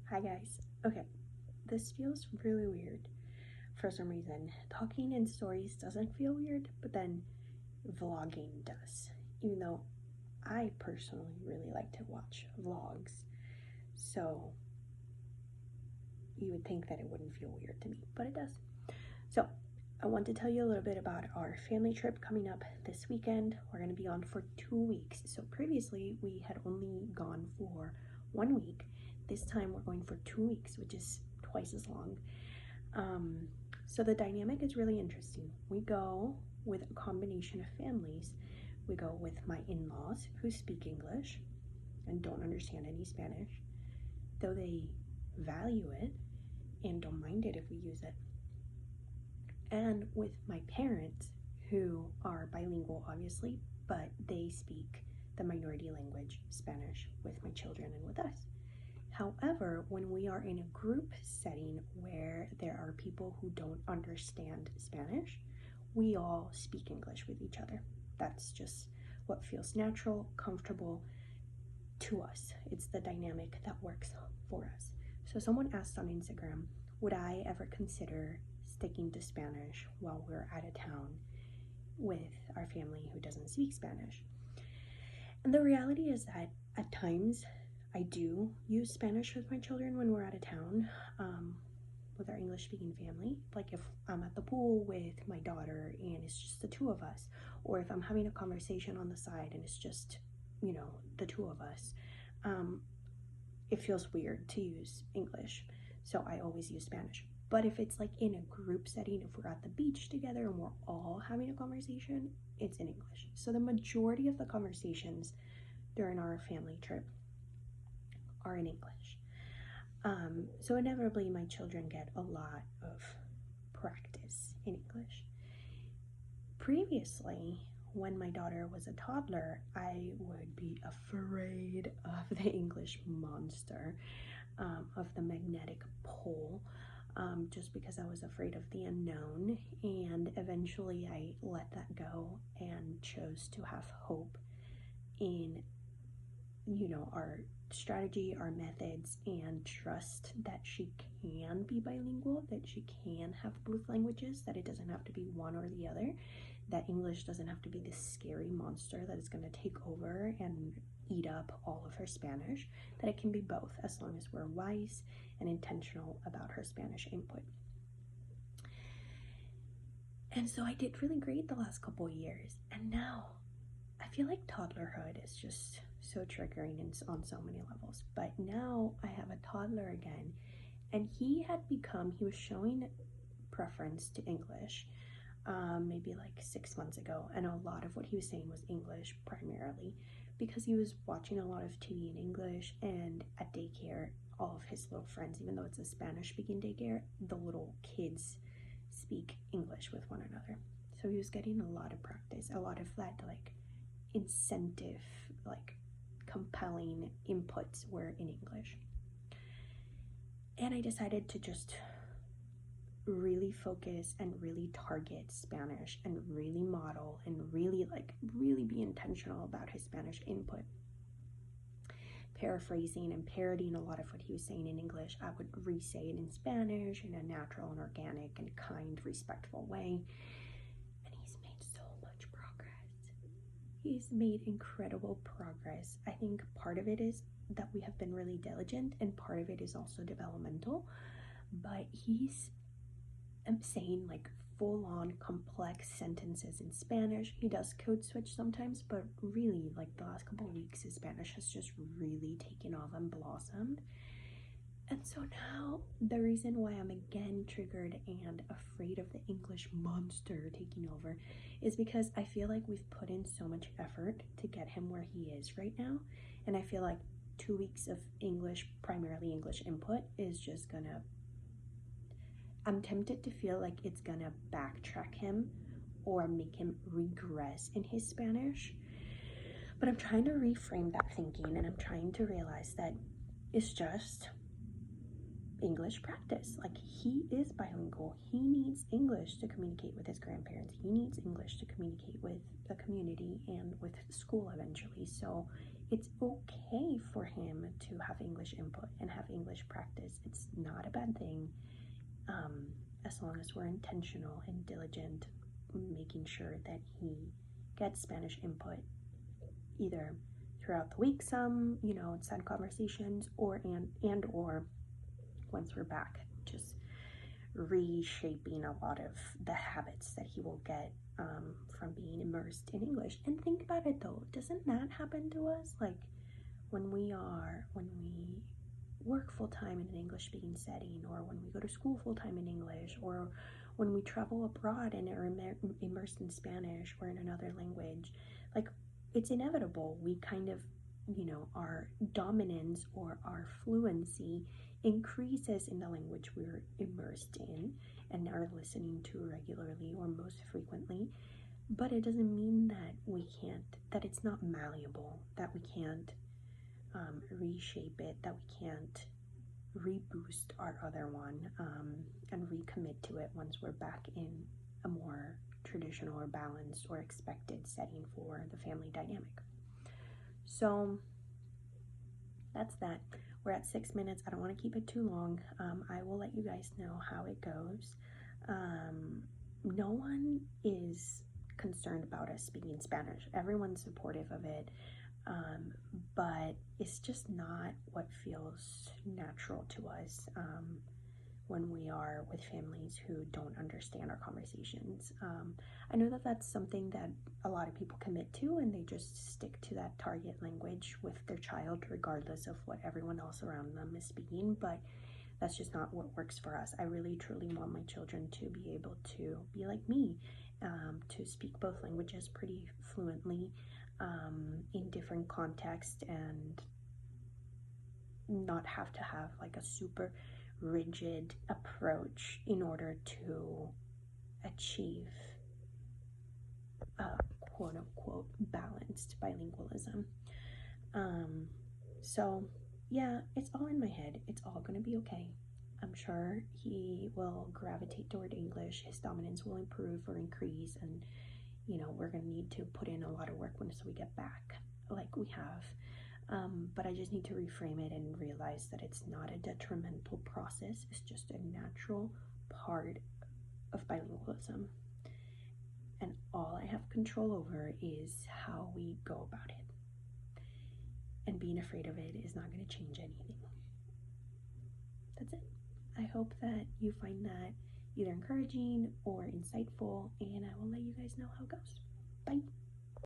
Hi guys. Okay, this feels really weird for some reason. Talking in stories doesn't feel weird, but then vlogging does. Even though I personally really like to watch vlogs, so you would think that it wouldn't feel weird to me, but it does. So, I want to tell you a little bit about our family trip coming up this weekend. We're going to be on for 2 weeks. So, previously we had only gone for 1 week. This time we're going for 2 weeks, which is twice as long. So the dynamic is really interesting. We go with a combination of families. We go with my in-laws who speak English and don't understand any Spanish, though they value it and don't mind it if we use it. And with my parents who are bilingual, obviously, but they speak the minority language, Spanish, with my children and with us. However, when we are in a group setting where there are people who don't understand Spanish, we all speak English with each other. That's just what feels natural, comfortable to us. It's the dynamic that works for us. So someone asked on Instagram, would I ever consider sticking to Spanish while we're out of town with our family who doesn't speak Spanish? And the reality is that at times I do use Spanish with my children when we're out of town, with our English speaking family. Like if I'm at the pool with my daughter and it's just the two of us, or if I'm having a conversation on the side and it's just, the two of us, it feels weird to use English. So I always use Spanish. But if it's like in a group setting, if we're at the beach together and we're all having a conversation, it's in English. So the majority of the conversations during our family trip are in English. So inevitably my children get a lot of practice in English. Previously, when my daughter was a toddler, I would be afraid of the English monster, of the magnetic pole, just because I was afraid of the unknown. And eventually I let that go and chose to have hope in, our strategy, our methods, and trust that she can be bilingual, that she can have both languages, that it doesn't have to be one or the other, that English doesn't have to be this scary monster that is going to take over and eat up all of her Spanish, that it can be both as long as we're wise and intentional about her Spanish input. And so I did really great the last couple years, and now I feel like toddlerhood is just so triggering on so many levels. But now I have a toddler again, and he was showing preference to English, maybe like 6 months ago, and a lot of what he was saying was English primarily because he was watching a lot of TV in English, and at daycare all of his little friends, even though it's a Spanish speaking daycare, the little kids speak English with one another. So he was getting a lot of practice, a lot of that like incentive, like compelling inputs were in English. And I decided to just really focus and really target Spanish and really model and really be intentional about his Spanish input. Paraphrasing and parodying a lot of what he was saying in English, I would re-say it in Spanish in a natural and organic and kind, respectful way. And he's made so much progress. He's made incredible progress. I think part of it is that we have been really diligent, and part of it is also developmental. But he's saying like full-on complex sentences in Spanish. He does code switch sometimes, but really like the last couple of weeks his Spanish has just really taken off and blossomed. And so now the reason why I'm again triggered and afraid of the English monster taking over is because I feel like we've put in so much effort to get him where he is right now, and I feel like 2 weeks of English, primarily English input, is just gonna, I'm tempted to feel like it's gonna backtrack him or make him regress in his Spanish. But I'm trying to reframe that thinking, and I'm trying to realize that it's just English practice. Like, he is bilingual. He needs English to communicate with his grandparents. He needs English to communicate with the community and with school eventually. So it's okay for him to have English input and have English practice. It's not a bad thing, as long as we're intentional and diligent, making sure that he gets Spanish input either throughout the week, some, sad conversations, or once we're back, just reshaping a lot of the habits that he will get from being immersed in English. And think about it though, doesn't that happen to us? Like when we work full-time in an English-speaking setting, or when we go to school full-time in English, or when we travel abroad and are immersed in Spanish or in another language, like it's inevitable. We kind of, our dominance or our fluency increases in the language we're immersed in and are listening to regularly or most frequently. But it doesn't mean that it's not malleable, that we can't reshape it, that we can't reboost our other one and recommit to it once we're back in a more traditional or balanced or expected setting for the family dynamic. So that's that. We're at 6 minutes. I don't want to keep it too long. I will let you guys know how it goes. No one is concerned about us speaking Spanish. Everyone's supportive of it. But it's just not what feels natural to us when we are with families who don't understand our conversations. I know that that's something that a lot of people commit to, and they just stick to that target language with their child regardless of what everyone else around them is speaking, but that's just not what works for us. I really truly want my children to be able to be like me, to speak both languages pretty fluently, in different contexts, and not have to have like a super rigid approach in order to achieve quote unquote balanced bilingualism. So yeah, it's all in my head. It's all gonna be okay. I'm sure he will gravitate toward English. His dominance will improve or increase, and we're gonna need to put in a lot of work once we get back, like we have. But I just need to reframe it and realize that it's not a detrimental process. It's just a natural part of bilingualism. And all I have control over is how we go about it. And being afraid of it is not going to change anything. That's it. I hope that you find that either encouraging or insightful, and I will let you guys know how it goes. Bye.